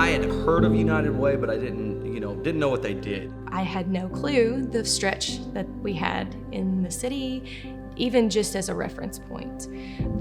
I had heard of United Way, but I didn't know what they did. I had no clue the stretch that we had in the city, even just as a reference point.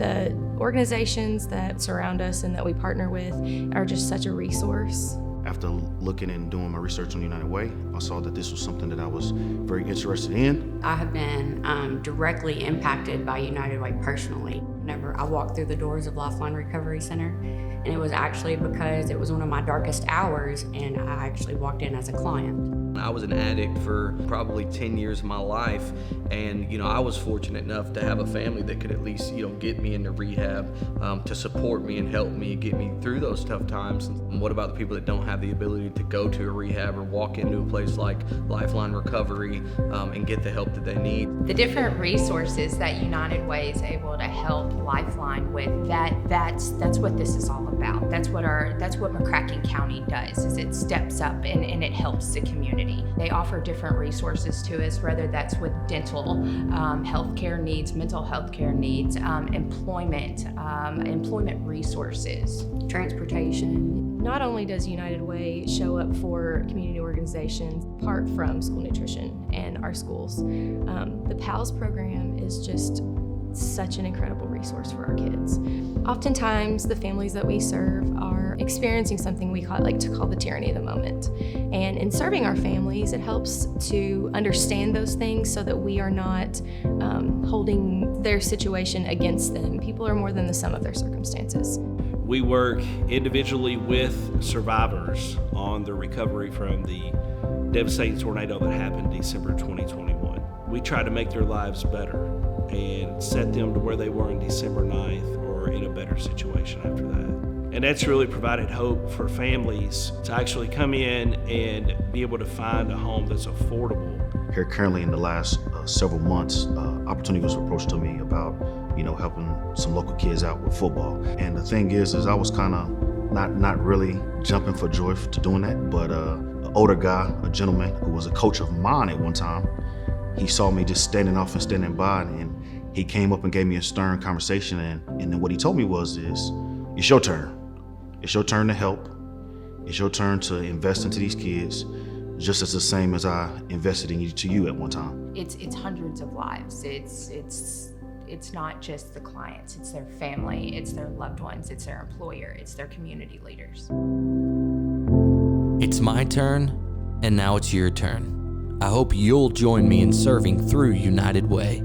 The organizations that surround us and that we partner with are just such a resource. After looking and doing my research on United Way, I saw that this was something that I was very interested in. I have been directly impacted by United Way personally. Whenever I walked through the doors of Lifeline Recovery Center, and it was actually because it was one of my darkest hours, and I actually walked in as a client. I was an addict for probably 10 years of my life, and I was fortunate enough to have a family that could at least get me into rehab, to support me and help me get me through those tough times. And what about the people that don't have the ability to go to a rehab or walk into a place like Lifeline Recovery and get the help that they need? The different resources that United Way is able to help Lifeline with, that's what this is all about. That's what McCracken County does, is it steps up and it helps the community. They offer different resources to us, whether that's with dental, healthcare needs, mental health care needs, employment resources, transportation. Not only does United Way show up for community organizations apart from school nutrition and our schools, the PALS program is just such an incredible resource for our kids. Oftentimes, the families that we serve are experiencing something we like to call the tyranny of the moment. And in serving our families, it helps to understand those things so that we are not holding their situation against them. People are more than the sum of their circumstances. We work individually with survivors on the recovery from the devastating tornado that happened December 2021. We try to make their lives better and set them to where they were on December 9th or in a better situation after that. And that's really provided hope for families to actually come in and be able to find a home that's affordable. Here currently in the last several months, opportunity was approached to me about helping some local kids out with football. And the thing is I was kind of not really jumping for joy to doing that, but an older guy, a gentleman who was a coach of mine at one time, he saw me just standing by, and he came up and gave me a stern conversation, and then what he told me was it's your turn. It's your turn to help. It's your turn to invest into these kids, just as the same as I invested into you at one time. It's hundreds of lives. It's not just the clients, it's their family, it's their loved ones, it's their employer, it's their community leaders. It's my turn, and now it's your turn. I hope you'll join me in serving through United Way.